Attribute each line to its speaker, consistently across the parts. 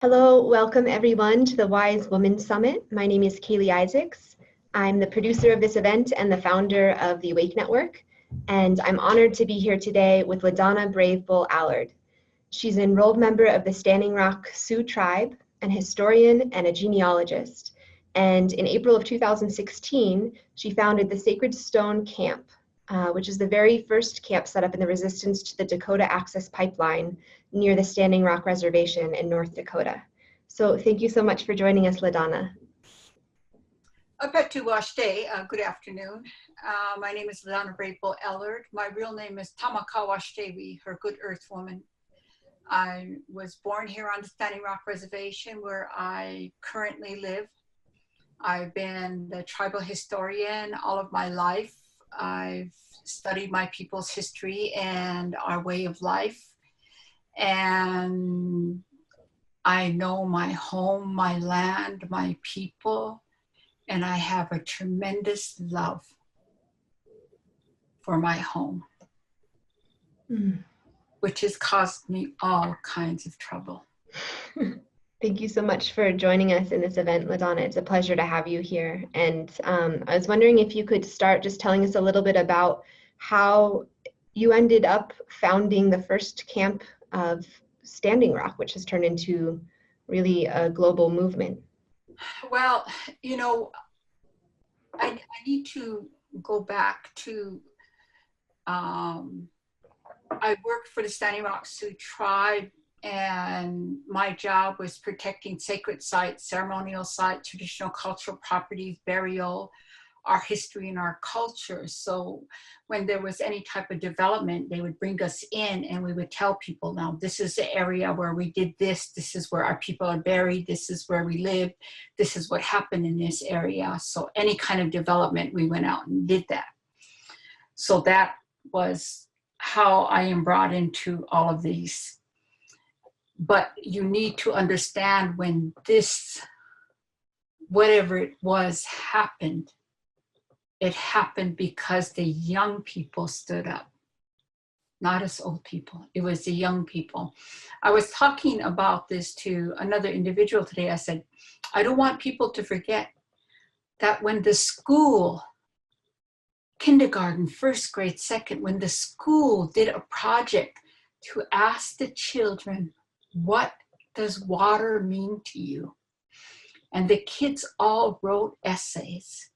Speaker 1: Hello, welcome everyone to the Wise Woman Summit. My name is Kaylee Isaacs. I'm the producer of this event and the founder of the Awake Network, and I'm honored to be here today with LaDonna Brave Bull Allard. She's an enrolled member of the Standing Rock Sioux tribe, an historian and a genealogist. And in April of 2016, she founded the Sacred Stone Camp, which is the very first camp set up in the resistance to the Dakota Access Pipeline near the Standing Rock Reservation in North Dakota. So thank you so much for joining us, LaDonna.
Speaker 2: Good afternoon. My name is LaDonna Brave Bull Allard. My real name is Tamakawashtewi, her good earth woman. I was born here on the Standing Rock Reservation where I currently live. I've been the tribal historian all of my life. I've studied my people's history and our way of life. And I know my home, my land, my people, and I have a tremendous love for my home, which has caused me all kinds of trouble.
Speaker 1: Thank you so much for joining us in this event, LaDonna. It's a pleasure to have you here. And I was wondering if you could start just telling us a little bit about how you ended up founding the first camp of Standing Rock, which has turned into really a global movement.
Speaker 2: Well, you know, I need to go back to, I worked for the Standing Rock Sioux tribe, and my job was protecting sacred sites, ceremonial sites, traditional cultural properties, burial, our history and our culture. So when there was any type of development, they would bring us in and we would tell people, now this is the area where we did this, this is where our people are buried, this is where we live, this is what happened in this area. So any kind of development, we went out and did that. So that was how I am brought into all of these. But you need to understand when this, whatever it was, happened, it happened because the young people stood up, not us old people. It was the young people. I was talking about this to another individual today. I said, I don't want people to forget that when the school, kindergarten, first grade, second, when the school did a project to ask the children, what does water mean to you? And the kids all wrote essays.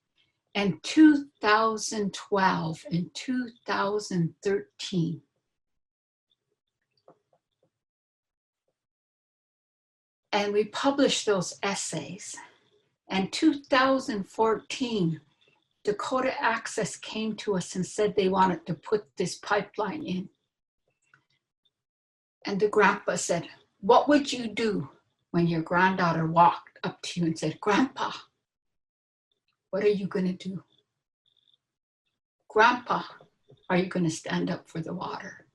Speaker 2: And 2012 and 2013, and we published those essays. And 2014, Dakota Access came to us and said they wanted to put this pipeline in. And the grandpa said, what would you do when your granddaughter walked up to you and said, Grandpa, what are you going to do? Grandpa, are you going to stand up for the water?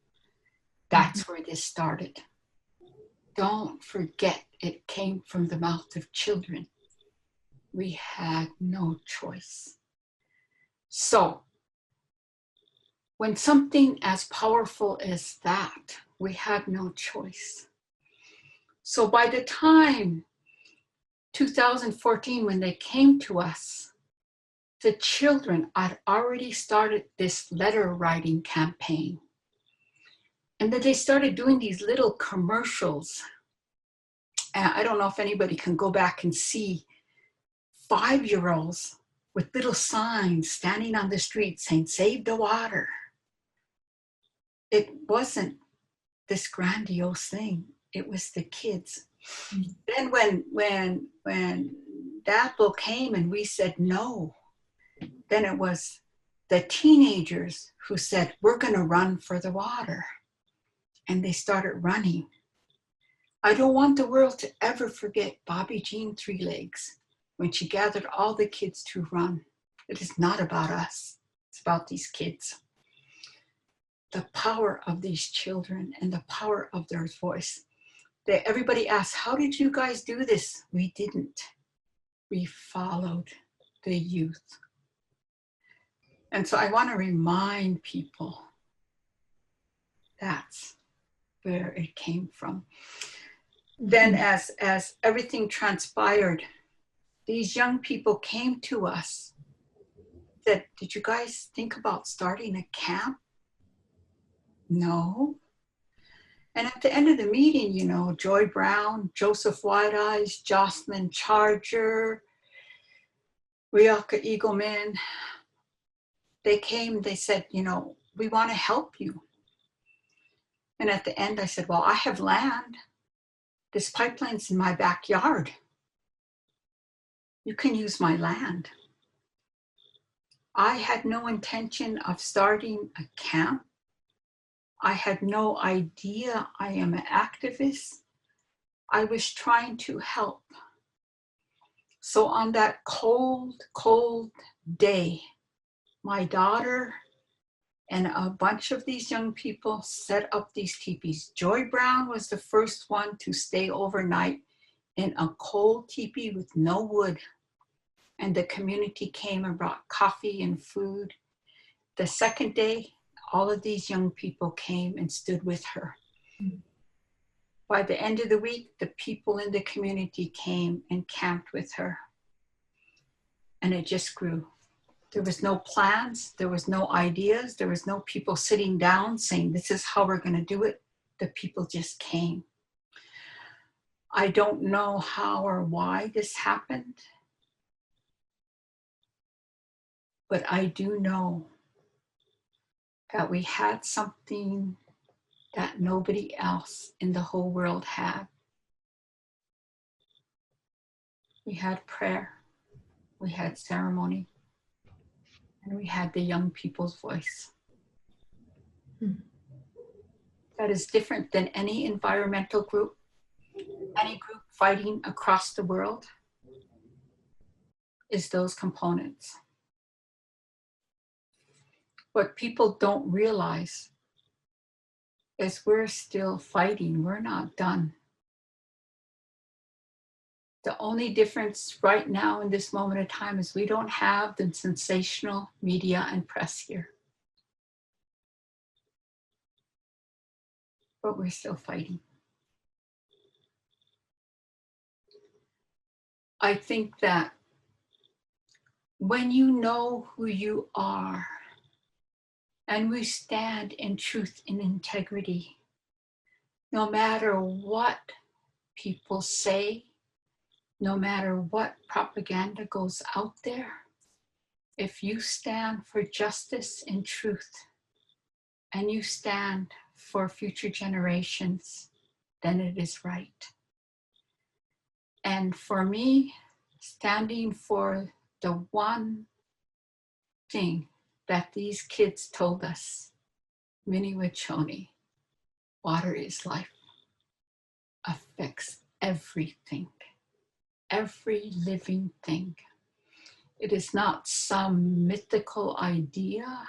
Speaker 2: That's where this started. Don't forget, it came from the mouth of children. We had no choice. So, when something as powerful as that, we had no choice. So by the time 2014, when they came to us, the children had already started this letter writing campaign. And then they started doing these little commercials. And I don't know if anybody can go back and see 5-year-olds with little signs standing on the street saying, save the water. It wasn't this grandiose thing. It was the kids. Then when that bill came and we said no, then it was the teenagers who said, we're going to run for the water. And they started running. I don't want the world to ever forget Bobby Jean Three Legs when she gathered all the kids to run. It is not about us. It's about these kids. The power of these children and the power of their voice. Everybody asked, how did you guys do this? We didn't. We followed the youth. And so I want to remind people that's where it came from. Then as everything transpired, these young people came to us, said, did you guys think about starting a camp? No. And at the end of the meeting, you know, Joy Brown, Joseph White Eyes, Jocelyn Charger, Riaka Eagleman, they came, they said, you know, we want to help you. And at the end, I said, well, I have land. This pipeline's in my backyard. You can use my land. I had no intention of starting a camp. I had no idea I am an activist. I was trying to help. So on that cold, cold day, my daughter and a bunch of these young people set up these teepees. Joy Brown was the first one to stay overnight in a cold teepee with no wood. And the community came and brought coffee and food. The second day, all of these young people came and stood with her. By the end of the week, the people in the community came and camped with her. And it just grew. There was no plans, there was no ideas, there was no people sitting down saying, this is how we're going to do it. The people just came. I don't know how or why this happened, but I do know that we had something that nobody else in the whole world had. We had prayer, we had ceremony, and we had the young people's voice. That is different than any environmental group, any group fighting across the world, is those components. What people don't realize is we're still fighting, we're not done. The only difference right now in this moment of time is we don't have the sensational media and press here. But we're still fighting. I think that when you know who you are, and we stand in truth and integrity, no matter what people say, no matter what propaganda goes out there, if you stand for justice and truth, and you stand for future generations, then it is right. And for me, standing for the one thing that these kids told us, Minnie Wachoni, water is life, affects everything, every living thing. It is not some mythical idea.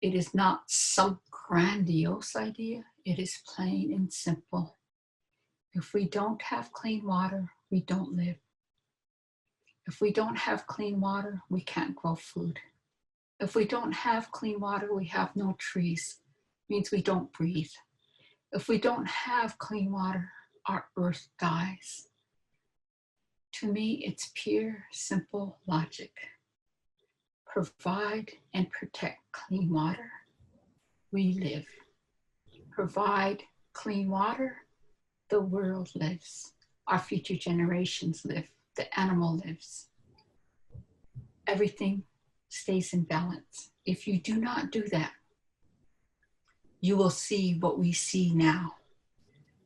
Speaker 2: It is not some grandiose idea. It is plain and simple. If we don't have clean water, we don't live. If we don't have clean water, we can't grow food. If we don't have clean water, we have no trees. It means we don't breathe. If we don't have clean water, our earth dies. To me, it's pure, simple logic. Provide and protect clean water, we live. Provide clean water, the world lives. Our future generations live. The animal lives. Everything stays in balance. If you do not do that, you will see what we see now.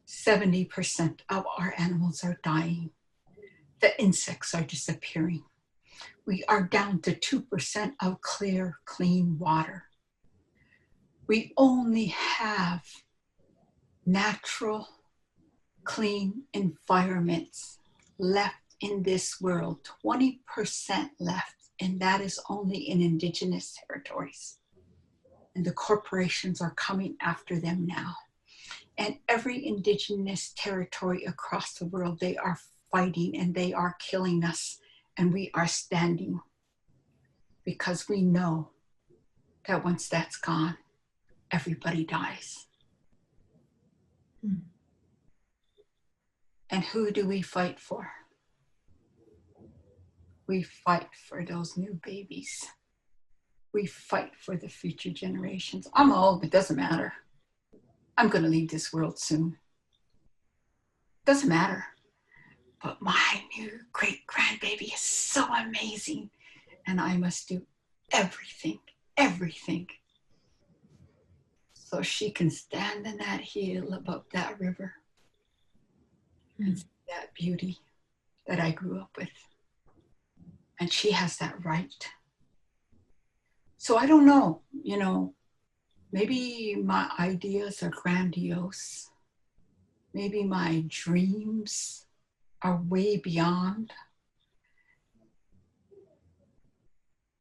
Speaker 2: 70% of our animals are dying. The insects are disappearing. We are down to 2% of clear, clean water. We only have natural, clean environments left in this world, 20% left, and that is only in indigenous territories. And the corporations are coming after them now. And every indigenous territory across the world, they are fighting and they are killing us, and we are standing because we know that once that's gone, everybody dies. And who do we fight for? We fight for those new babies. We fight for the future generations. I'm old, it doesn't matter. I'm going to leave this world soon. Doesn't matter. But my new great grandbaby is so amazing. And I must do everything, so she can stand in that hill above that river and see that beauty that I grew up with. And she has that right. So I don't know, maybe my ideas are grandiose. Maybe my dreams are way beyond.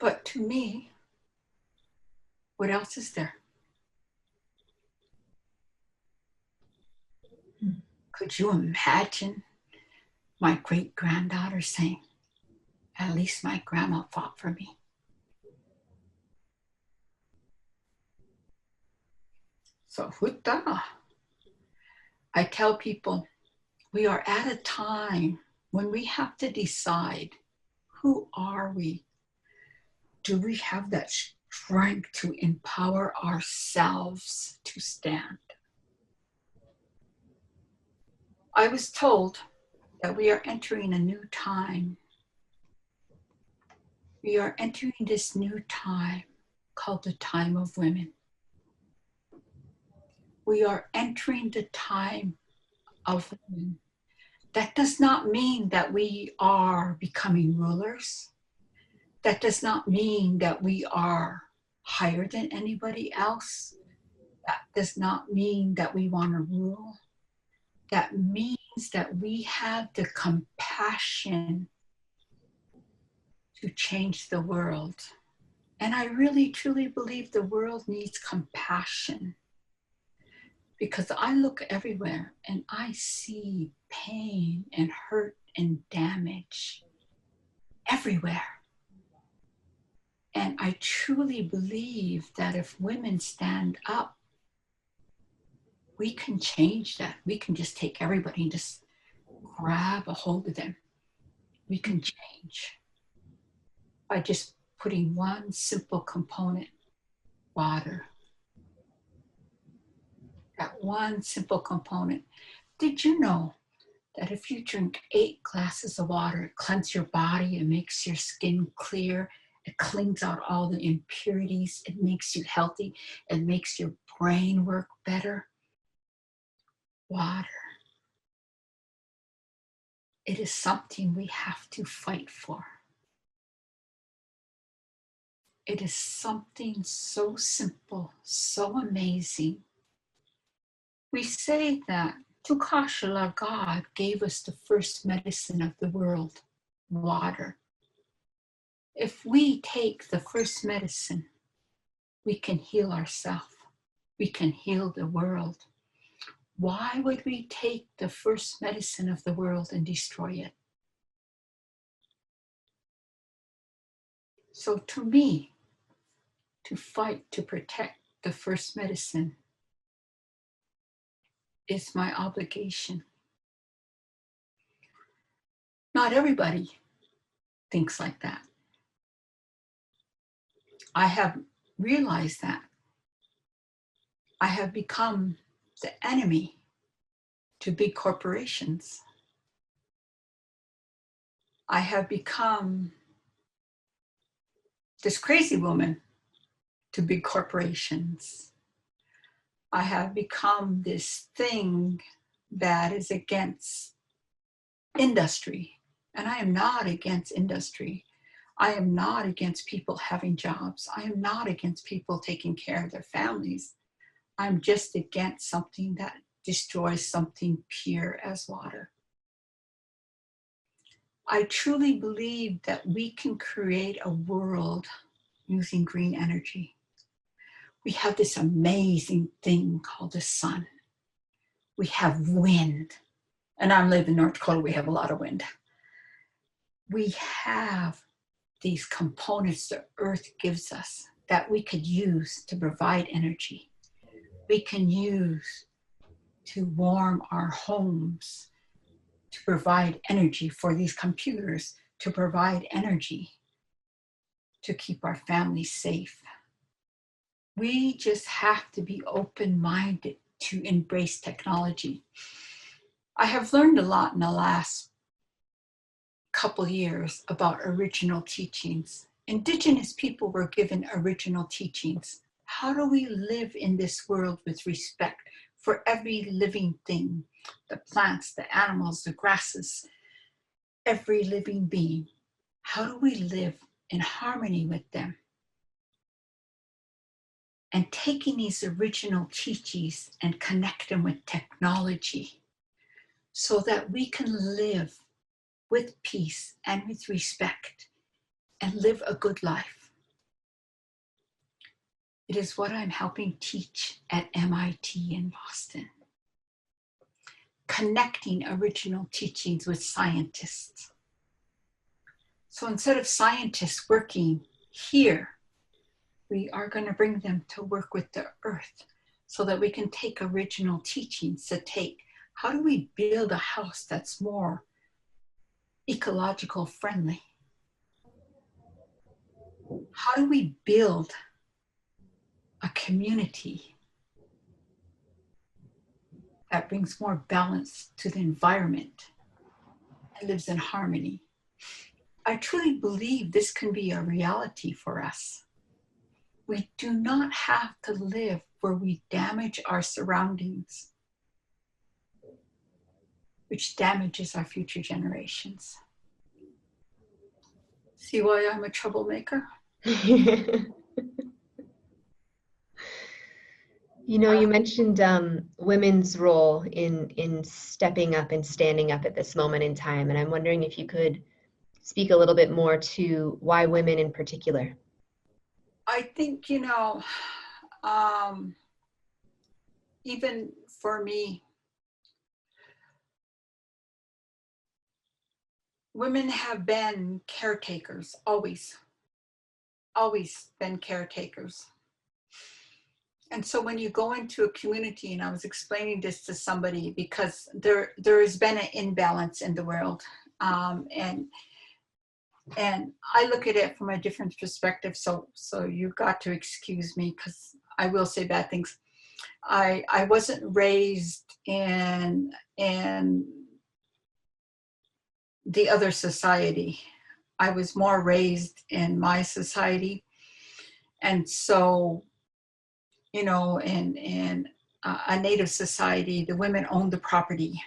Speaker 2: But to me, what else is there? Could you imagine my great-granddaughter saying, at least my grandma fought for me? So huta. I tell people, we are at a time when we have to decide, who are we? Do we have that strength to empower ourselves to stand? I was told that we are entering a new time. We are entering this new time called the time of women. We are entering the time of women. That does not mean that we are becoming rulers. That does not mean that we are higher than anybody else. That does not mean that we want to rule. That means that we have the compassion to change the world. And I really, truly believe the world needs compassion, because I look everywhere and I see pain and hurt and damage everywhere. And I truly believe that if women stand up, we can change that. We can just take everybody and just grab a hold of them. We can change by just putting one simple component, water. That one simple component. Did you know that if you drink 8 glasses of water, it cleanses your body, it makes your skin clear, it cleans out all the impurities, it makes you healthy, it makes your brain work better? Water. It is something we have to fight for. It is something so simple, so amazing. We say that Tukashala, God gave us the first medicine of the world, water. If we take the first medicine, we can heal ourselves. We can heal the world. Why would we take the first medicine of the world and destroy it? So to me, to fight to protect the first medicine is my obligation. Not everybody thinks like that. I have realized that. I have become the enemy to big corporations. I have become this crazy woman to big corporations. I have become this thing that is against industry. And I am not against industry. I am not against people having jobs. I am not against people taking care of their families. I'm just against something that destroys something pure as water. I truly believe that we can create a world using green energy. We have this amazing thing called the sun. We have wind. And I live in North Dakota, we have a lot of wind. We have these components the earth gives us that we could use to provide energy. We can use to warm our homes. to provide energy, for these computers to provide energy to keep our families safe. We just have to be open-minded to embrace technology. I have learned a lot in the last couple years about original teachings. Indigenous people were given original teachings. How do we live in this world with respect for every living thing, the plants, the animals, the grasses, every living being? How do we live in harmony with them? And taking these original teachings and connect them with technology so that we can live with peace and with respect and live a good life. It is what I'm helping teach at MIT in Boston. Connecting original teachings with scientists. So instead of scientists working here, we are going to bring them to work with the earth so that we can take original teachings to take, how do we build a house that's more ecological friendly? How do we build a community that brings more balance to the environment and lives in harmony? I truly believe this can be a reality for us. We do not have to live where we damage our surroundings, which damages our future generations. See why I'm a troublemaker?
Speaker 1: You know, you mentioned women's role in stepping up and standing up at this moment in time, and I'm wondering if you could speak a little bit more to why women in particular.
Speaker 2: I think, even for me, women have been caretakers, always been caretakers. And so when you go into a community, and I was explaining this to somebody, because there has been an imbalance in the world, and I look at it from a different perspective. So you've got to excuse me because I will say bad things. I wasn't raised in the other society. I was more raised in my society, and so, in a native society, the women own the property.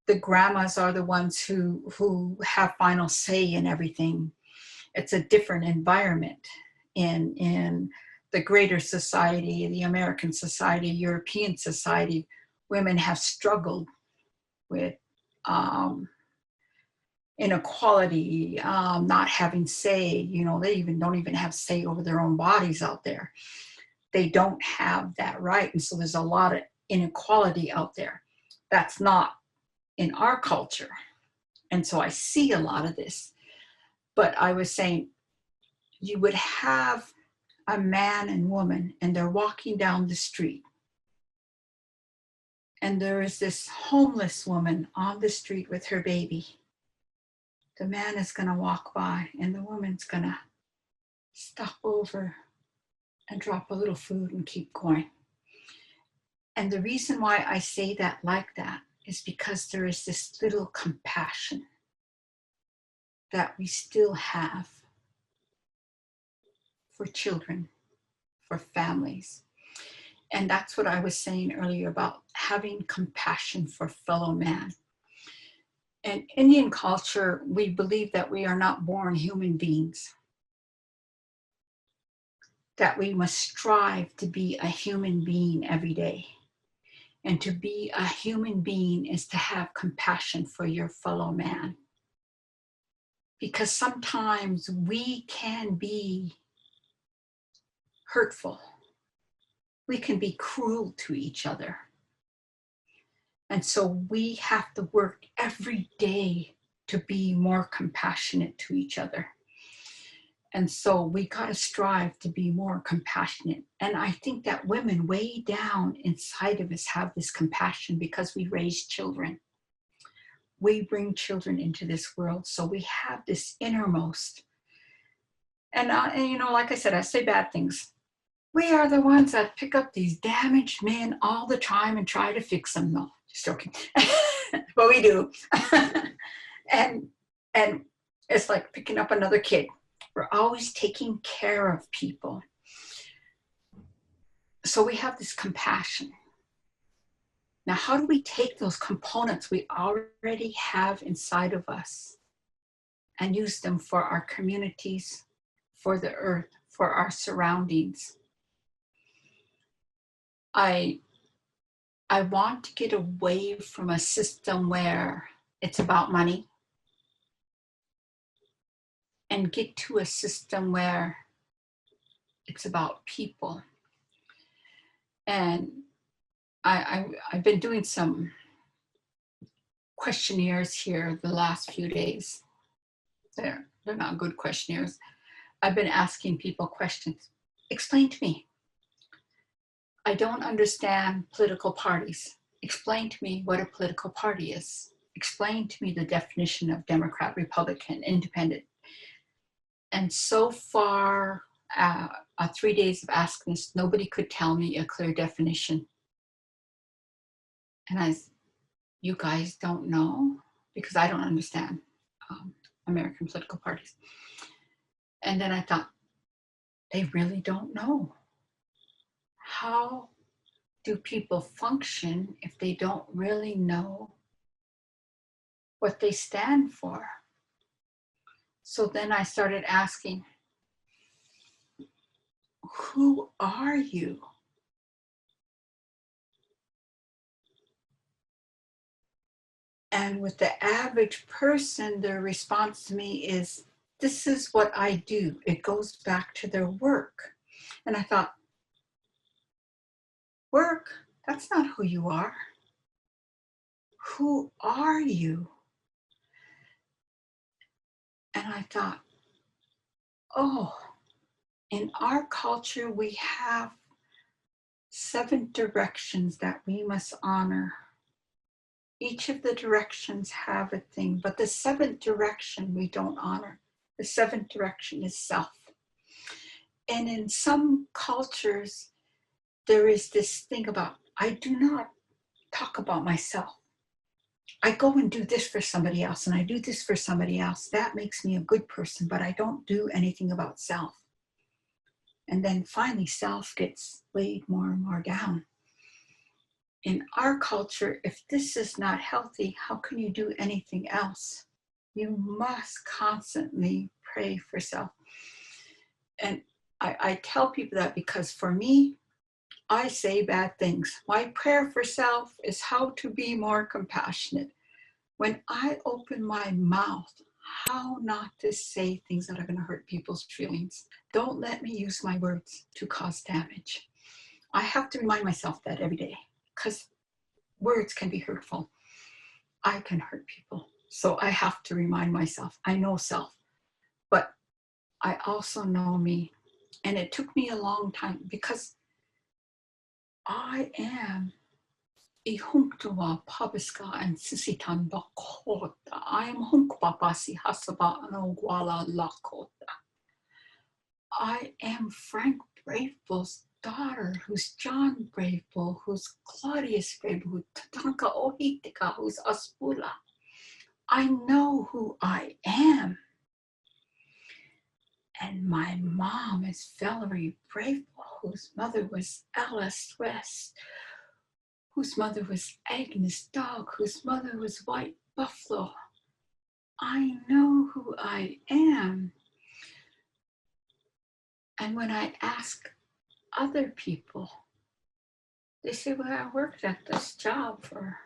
Speaker 2: The grandmas are the ones who have final say in everything. It's a different environment in the greater society, the American society, European society. Women have struggled with inequality, not having say. They don't even have say over their own bodies out there. They don't have that right. And so there's a lot of inequality out there. That's not in our culture. And so I see a lot of this. But I was saying, you would have a man and woman, and they're walking down the street. And there is this homeless woman on the street with her baby. The man is going to walk by, and the woman's going to stop over and drop a little food and keep going. And the reason why I say that like that is because there is this little compassion that we still have for children, for families. And that's what I was saying earlier about having compassion for fellow man. In Indian culture, we believe that we are not born human beings, that we must strive to be a human being every day. And to be a human being is to have compassion for your fellow man. Because sometimes we can be hurtful. We can be cruel to each other. And so we have to work every day to be more compassionate to each other. And so we got to strive to be more compassionate. And I think that women way down inside of us have this compassion because we raise children. we bring children into this world, so we have this innermost. And you know, like I said, I say bad things. We are the ones that pick up these damaged men all the time and try to fix them. No, just joking. But we do. and it's like picking up another kid. We're always taking care of people. So we have this compassion. Now, how do we take those components we already have inside of us and use them for our communities, for the earth, for our surroundings? I want to get away from a system where it's about money and get to a system where it's about people. And I've been doing some questionnaires here the last few days. They're not good questionnaires. I've been asking people questions. Explain to me. I don't understand political parties. Explain to me what a political party is. Explain to me the definition of Democrat, Republican, Independent. And so far, 3 days of asking this, nobody could tell me a clear definition. And you guys don't know? Because I don't understand American political parties. And then I thought, they really don't know. How do people function if they don't really know what they stand for? So then I started asking, who are you? And with the average person, their response to me is, this is what I do. It goes back to their work. And I thought, work? That's not who you are. Who are you? And I thought, oh, in our culture, we have 7 directions that we must honor. Each of the directions have a thing, but the 7th direction we don't honor. The 7th direction is self. And in some cultures, there is this thing about, I do not talk about myself. I go and do this for somebody else, and I do this for somebody else. That makes me a good person, but I don't do anything about self. And then finally, self gets laid more and more down. In our culture, if this is not healthy, how can you do anything else? You must constantly pray for self. And I tell people that because for me, I say bad things. My prayer for self is how to be more compassionate. When I open my mouth, how not to say things that are going to hurt people's feelings. Don't let me use my words to cause damage. I have to remind myself that every day because words can be hurtful. I can hurt people. So I have to remind myself, I know self, but I also know me. And it took me a long time because I am Ihunktua Pabiska and Sisitan Bakota. I am Hunkpapasi Hasaba Anogwala Lakota. I am Frank Bravebull's daughter, who's John Bravebull, who's Claudius Bravebull, who's Tatanka Ohitika, who's Aspula. I know who I am. And my mom is Valerie Bravebull, whose mother was Alice West, whose mother was Agnes Dog, whose mother was White Buffalo. I know who I am. And when I ask other people, they say, well, I worked at this job for.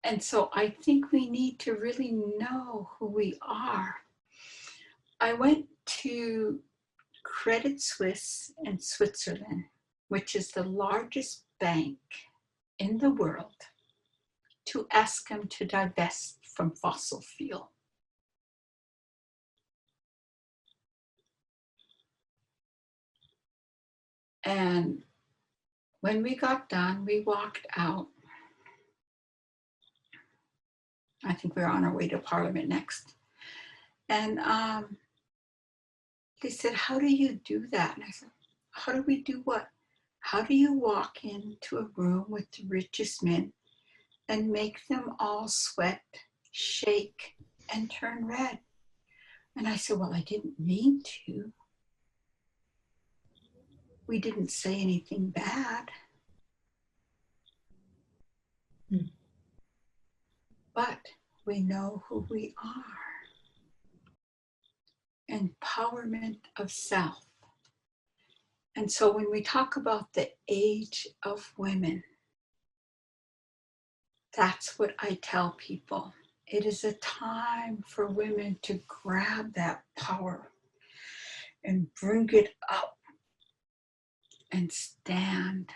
Speaker 2: And so I think we need to really know who we are. I went to Credit Suisse in Switzerland, which is the largest bank in the world, to ask them to divest from fossil fuel. And when we got done, we walked out. I think we're on our way to Parliament next. And they said, how do you do that? And I said, how do we do what? How do you walk into a room with the richest men and make them all sweat, shake, and turn red? And I said, well, I didn't mean to. We didn't say anything bad. But we know who we are. Empowerment of self. And so when we talk about the age of women, that's what I tell people. It is a time for women to grab that power and bring it up and stand.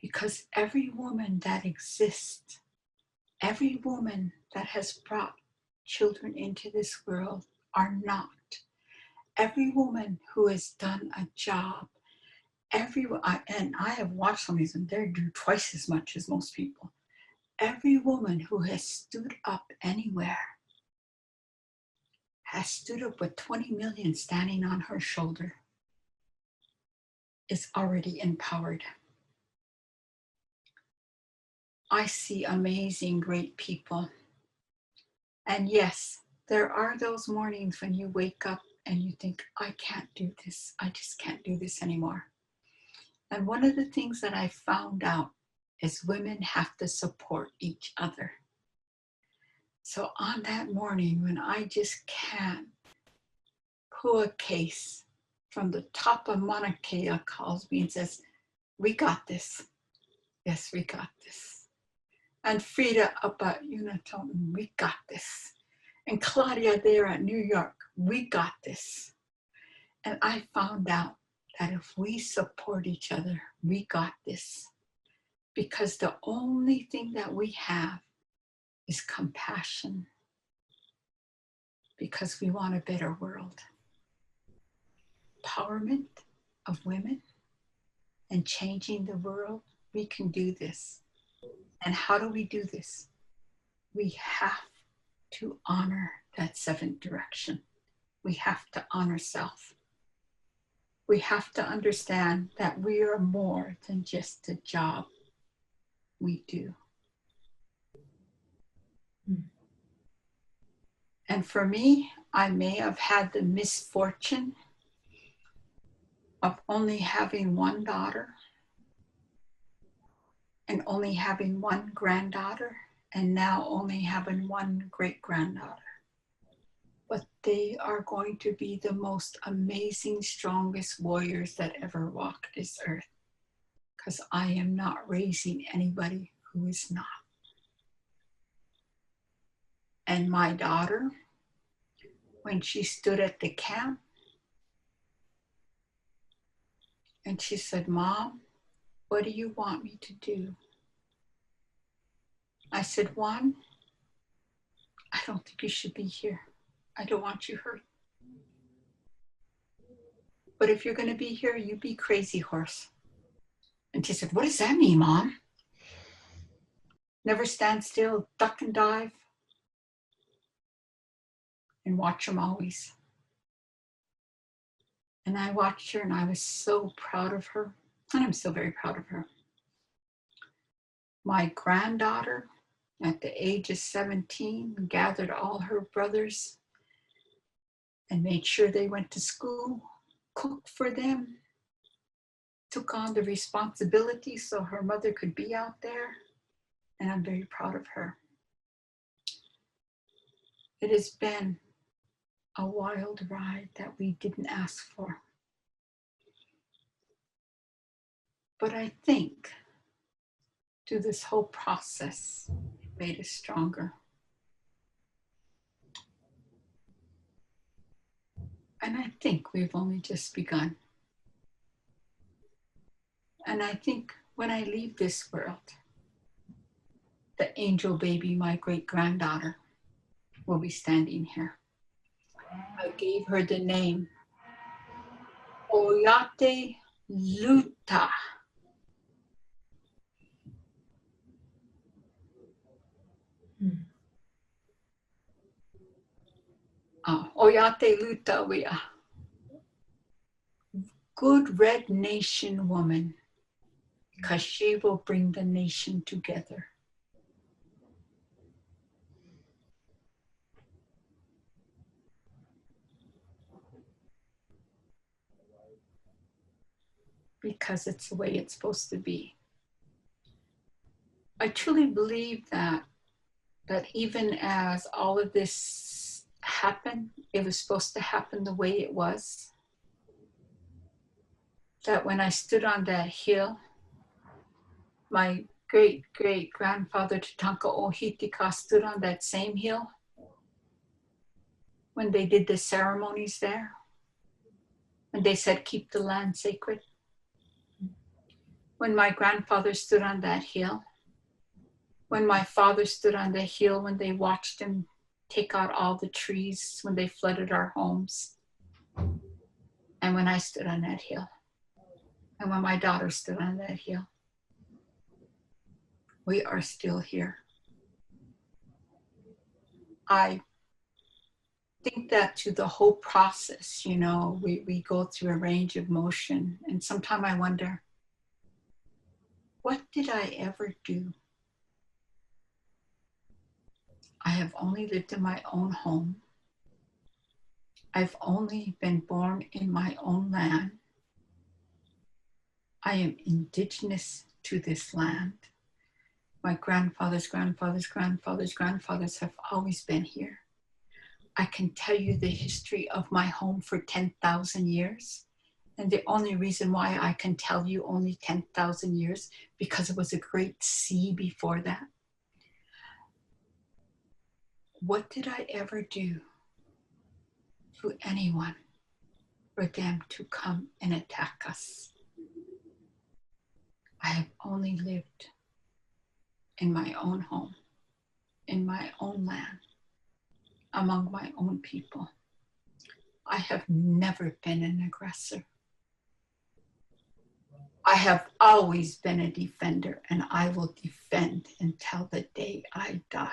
Speaker 2: Because every woman that exists, every woman that has brought children into this world are not. Every woman who has done a job, and I have watched some of these and they do twice as much as most people. Every woman who has stood up anywhere has stood up with 20 million standing on her shoulder, is already empowered. I see amazing, great people. And yes, there are those mornings when you wake up and you think, I can't do this. I just can't do this anymore. And one of the things that I found out is women have to support each other. So on that morning when I just can't pull a case, from the top of Mauna Kea calls me and says, we got this. Yes, we got this. And Frida up at Unitown, we got this. And Claudia there at New York, we got this. And I found out that if we support each other, we got this. Because the only thing that we have is compassion. Because we want a better world. Empowerment of women and changing the world, we can do this. And how do we do this? We have to honor that seventh direction. We have to honor self. We have to understand that we are more than just a job we do. And for me, I may have had the misfortune of only having one daughter and only having one granddaughter, and now only having one great-granddaughter. But they are going to be the most amazing, strongest warriors that ever walked this earth, because I am not raising anybody who is not. And my daughter, when she stood at the camp, and she said, Mom, what do you want me to do? I said, one, I don't think you should be here. I don't want you hurt. But if you're going to be here, you be crazy horse. And she said, what does that mean, Mom? Never stand still, duck and dive, and watch them always. And I watched her and I was so proud of her. And I'm still very proud of her. My granddaughter, at the age of 17, gathered all her brothers and made sure they went to school, cooked for them, took on the responsibility so her mother could be out there. And I'm very proud of her. It has been a wild ride that we didn't ask for. But I think through this whole process, it made us stronger. And I think we've only just begun. And I think when I leave this world, the angel baby, my great-granddaughter, will be standing here. I gave her the name Oyate Luta. Oyate Lutawia. Good red nation woman, because she will bring the nation together. Because it's the way it's supposed to be. I truly believe that even as all of this happened, it was supposed to happen the way it was. That when I stood on that hill, my great-great-grandfather Tatanka Ohitika stood on that same hill when they did the ceremonies there. And they said, keep the land sacred. When my grandfather stood on that hill, when my father stood on the hill, when they watched him take out all the trees, when they flooded our homes, and when I stood on that hill, and when my daughter stood on that hill, we are still here. I think that to the whole process, you know, we go through a range of motion, and sometimes I wonder, what did I ever do? I have only lived in my own home. I've only been born in my own land. I am indigenous to this land. My grandfathers, grandfathers, grandfathers, grandfathers have always been here. I can tell you the history of my home for 10,000 years. And the only reason why I can tell you only 10,000 years, because it was a great sea before that. What did I ever do to anyone for them to come and attack us? I have only lived in my own home, in my own land, among my own people. I have never been an aggressor. I have always been a defender, and I will defend until the day I die.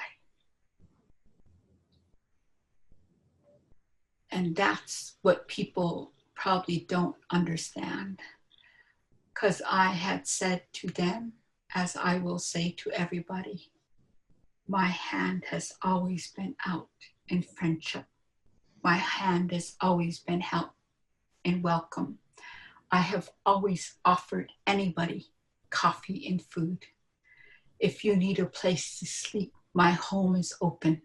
Speaker 2: And that's what people probably don't understand. Because I had said to them, as I will say to everybody, my hand has always been out in friendship. My hand has always been help and welcome. I have always offered anybody coffee and food. If you need a place to sleep, my home is open.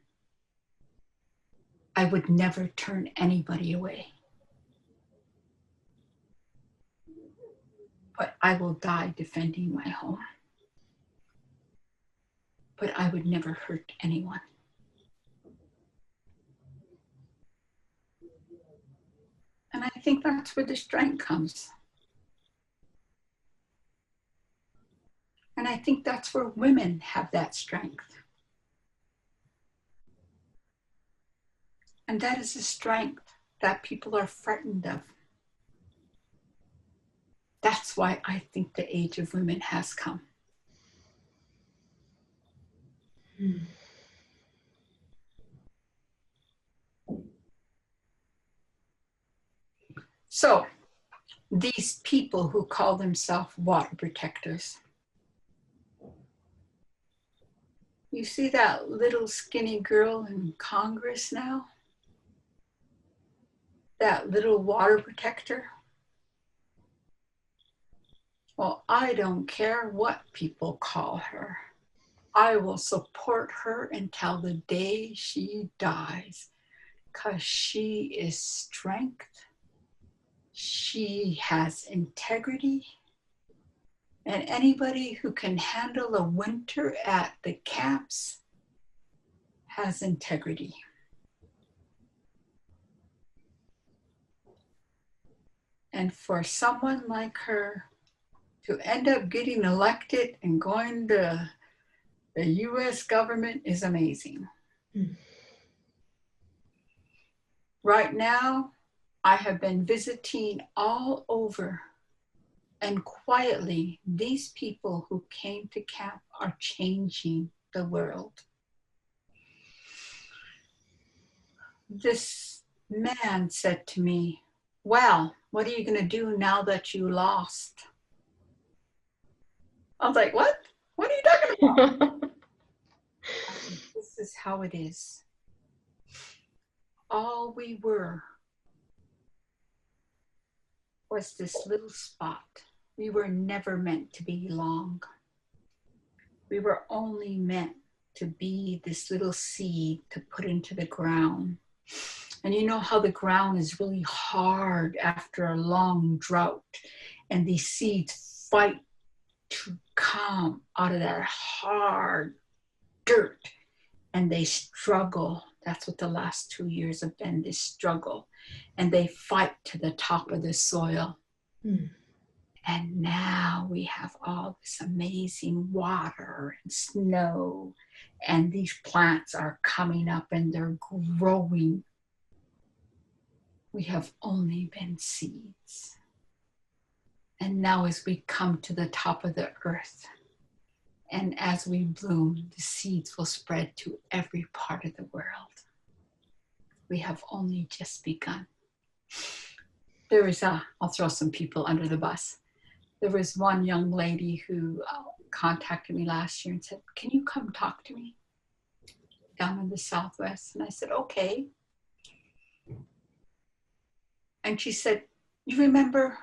Speaker 2: I would never turn anybody away. But I will die defending my home. But I would never hurt anyone. And I think that's where the strength comes. And I think that's where women have that strength. And that is a strength that people are frightened of. That's why I think the age of women has come. So, these people who call themselves water protectors, you see that little skinny girl in Congress now? That little water protector? Well, I don't care what people call her. I will support her until the day she dies, because she is strength. She has integrity. And anybody who can handle a winter at the camps has integrity. And for someone like her to end up getting elected and going to the US government is amazing. Right now, I have been visiting all over, and quietly, these people who came to camp are changing the world. This man said to me, well, what are you going to do now that you lost? I was like, what? What are you talking about? This is how it is. All we were was this little spot. We were never meant to be long. We were only meant to be this little seed to put into the ground. And you know how the ground is really hard after a long drought, and these seeds fight to come out of that hard dirt, and they struggle. That's what the last 2 years have been, this struggle. And they fight to the top of the soil. And now we have all this amazing water and snow, and these plants are coming up and they're growing. We have only been seeds. And now as we come to the top of the earth, and as we bloom, the seeds will spread to every part of the world. We have only just begun. I'll throw some people under the bus. There was one young lady who contacted me last year and said, can you come talk to me down in the Southwest? And I said, okay. And she said, you remember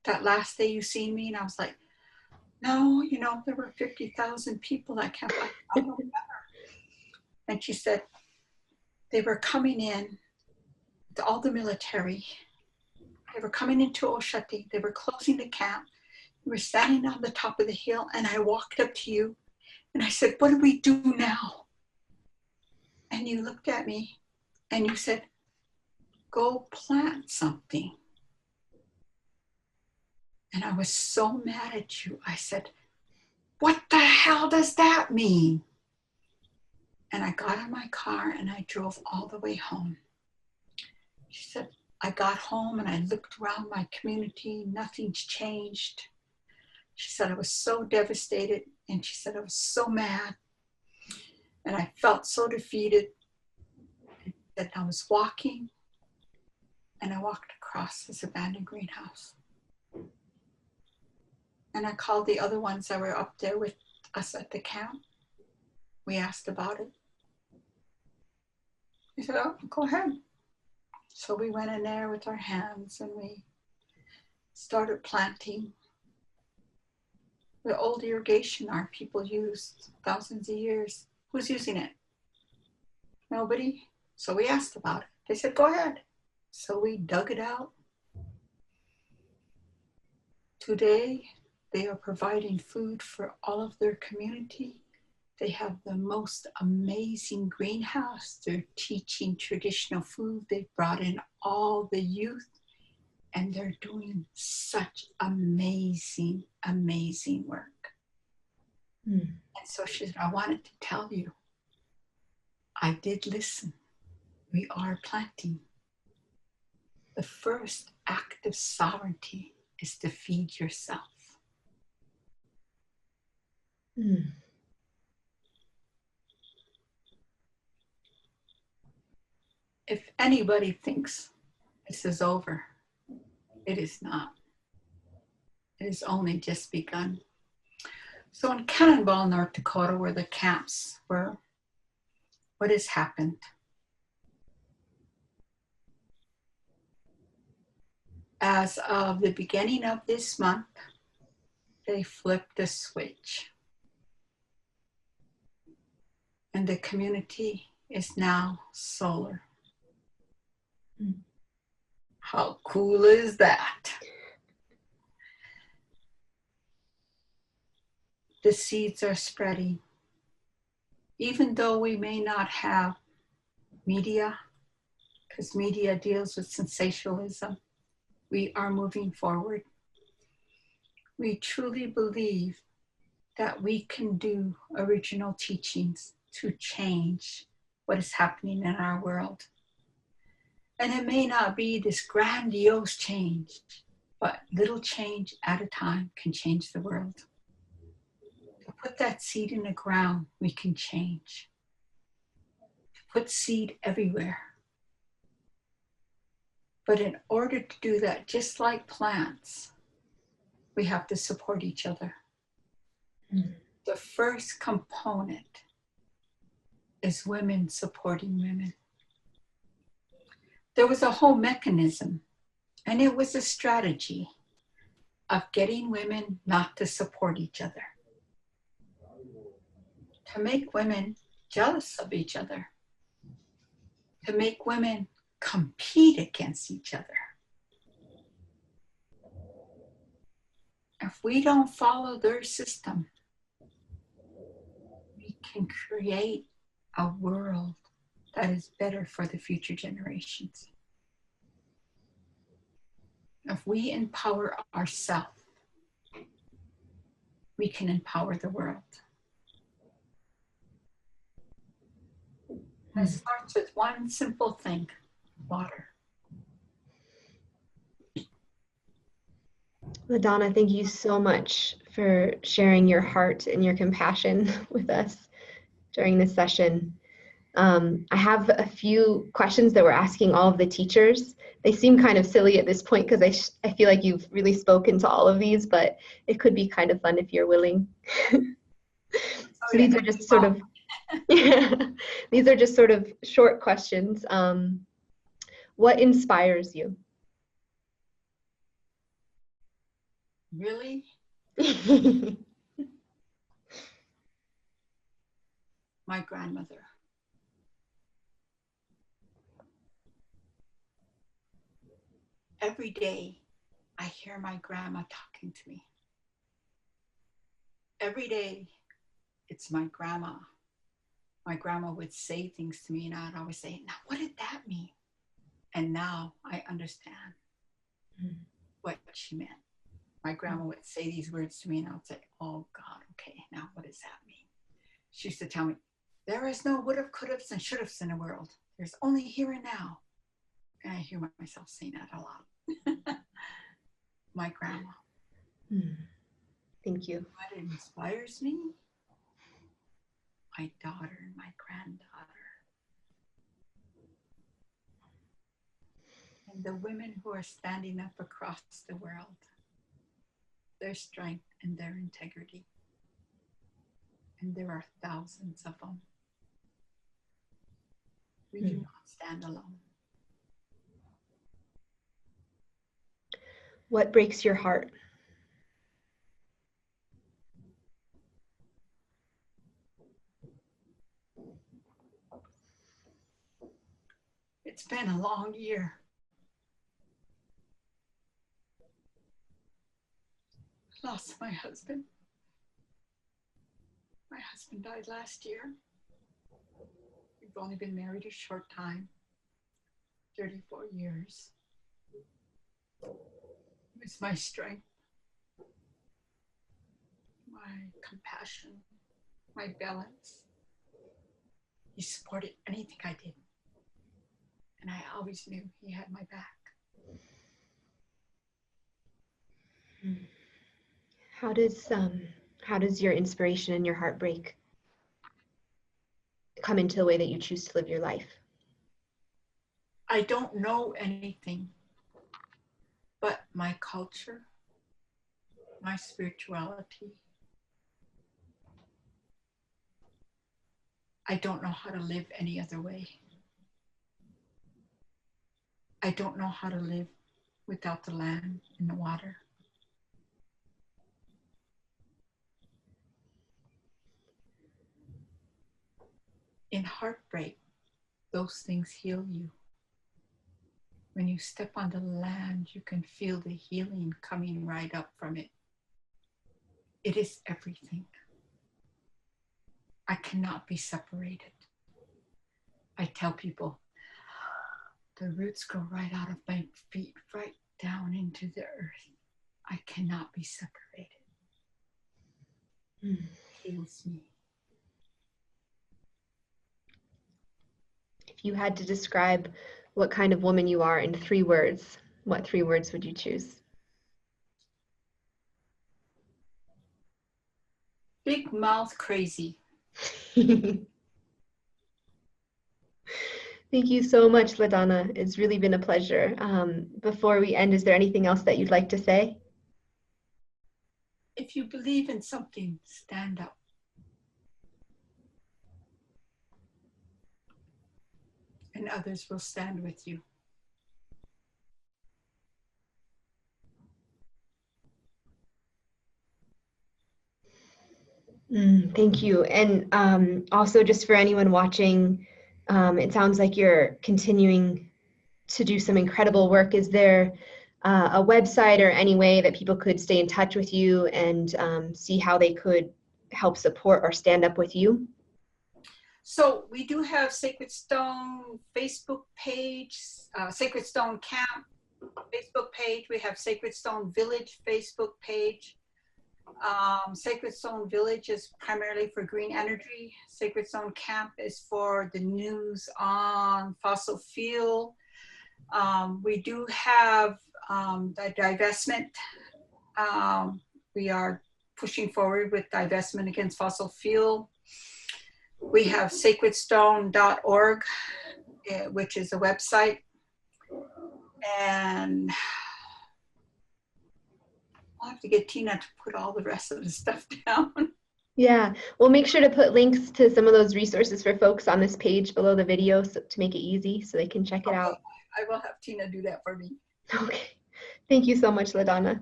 Speaker 2: that last day you seen me? And I was like, no, there were 50,000 people at camp. I don't remember. And she said, they were coming in, all the military. They were coming into Oshati. They were closing the camp. We were standing on the top of the hill, and I walked up to you, and I said, what do we do now? And you looked at me, and you said, go plant something. And I was so mad at you. I said, what the hell does that mean? And I got in my car and I drove all the way home. She said, I got home and I looked around my community. Nothing's changed. She said, I was so devastated. And she said, I was so mad. And I felt so defeated. And I was walking, and I walked across this abandoned greenhouse. And I called the other ones that were up there with us at the camp. We asked about it. He said, oh, go ahead. So we went in there with our hands and we started planting. The old irrigation our people used thousands of years. Who's using it? Nobody. So we asked about it. They said, go ahead. So we dug it out. Today, they are providing food for all of their community. They have the most amazing greenhouse. They're teaching traditional food. They brought in all the youth, and they're doing such amazing, amazing work. And so she said, I wanted to tell you, I did listen. We are planting. The first act of sovereignty is to feed yourself. If anybody thinks this is over, it is not. It has only just begun. So in Cannonball, North Dakota, where the camps were, what has happened? As of the beginning of this month, they flipped the switch. And the community is now solar. How cool is that? The seeds are spreading. Even though we may not have media, because media deals with sensationalism, we are moving forward. We truly believe that we can do original teachings to change what is happening in our world. And it may not be this grandiose change, but little change at a time can change the world. To put that seed in the ground, we can change. To put seed everywhere, But in order to do that, just like plants, we have to support each other. The first component is women supporting women. There was a whole mechanism, and it was a strategy of getting women not to support each other, to make women jealous of each other, to make women compete against each other. If we don't follow their system, we can create a world that is better for the future generations. If we empower ourselves, we can empower the world. It starts with one simple thing: water.
Speaker 1: LaDonna, thank you so much for sharing your heart and your compassion with us during this session. I have a few questions that we're asking all of the teachers. They seem kind of silly at this point because I feel like you've really spoken to all of these, but it could be kind of fun if you're willing. So these are just sort of, these are just sort of short questions. What inspires you?
Speaker 2: Really? My grandmother. Every day, I hear my grandma talking to me. Every day, it's my grandma. My grandma would say things to me, and I'd always say, now, what did that mean? And now I understand what she meant. My grandma would say these words to me, and I would say, oh, God, okay, now what does that mean? She used to tell me, there is no would have, could have, and should have in the world. There's only here and now. And I hear myself saying that a lot. My grandma.
Speaker 1: Thank you.
Speaker 2: What inspires me? My daughter and my granddaughter. And the women who are standing up across the world. Their strength and their integrity. And there are thousands of them. We do not stand alone.
Speaker 1: What breaks your heart?
Speaker 2: It's been a long year. I lost my husband. My husband died last year. We've only been married a short time, 34 years. It was my strength, my compassion, my balance. He supported anything I did. And I always knew he had my back.
Speaker 1: How does your inspiration and your heartbreak come into the way that you choose to live your life?
Speaker 2: I don't know anything but my culture, my spirituality. I don't know how to live any other way. I don't know how to live without the land and the water. In heartbreak, those things heal you. When you step on the land, you can feel the healing coming right up from it. It is everything. I cannot be separated. I tell people, the roots go right out of my feet, right down into the earth. I cannot be separated. It heals me.
Speaker 1: If you had to describe what kind of woman you are in 3 words, what 3 words would you choose?
Speaker 2: Big mouth crazy.
Speaker 1: Thank Thank you so much, LaDonna. It's really been a pleasure. Before we end, is there anything else that you'd like to say?
Speaker 2: If you believe in something, stand up. And others will stand with you.
Speaker 1: Thank you. And also, just for anyone watching, it sounds like you're continuing to do some incredible work. Is there a website or any way that people could stay in touch with you and see how they could help support or stand up with you?
Speaker 2: So we do have Sacred Stone Facebook page, Sacred Stone Camp Facebook page. We have Sacred Stone Village Facebook page. Sacred Stone Village is primarily for green energy. Sacred Stone Camp is for the news on fossil fuel. We do have the divestment. We are pushing forward with divestment against fossil fuel. We have sacredstone.org, which is a website. And I'll have to get Tina to put all the rest of the stuff down.
Speaker 1: Yeah, we'll make sure to put links to some of those resources for folks on this page below the video to make it easy so they can check it out.
Speaker 2: I will have Tina do that for me.
Speaker 1: Okay. Thank you so much, LaDonna.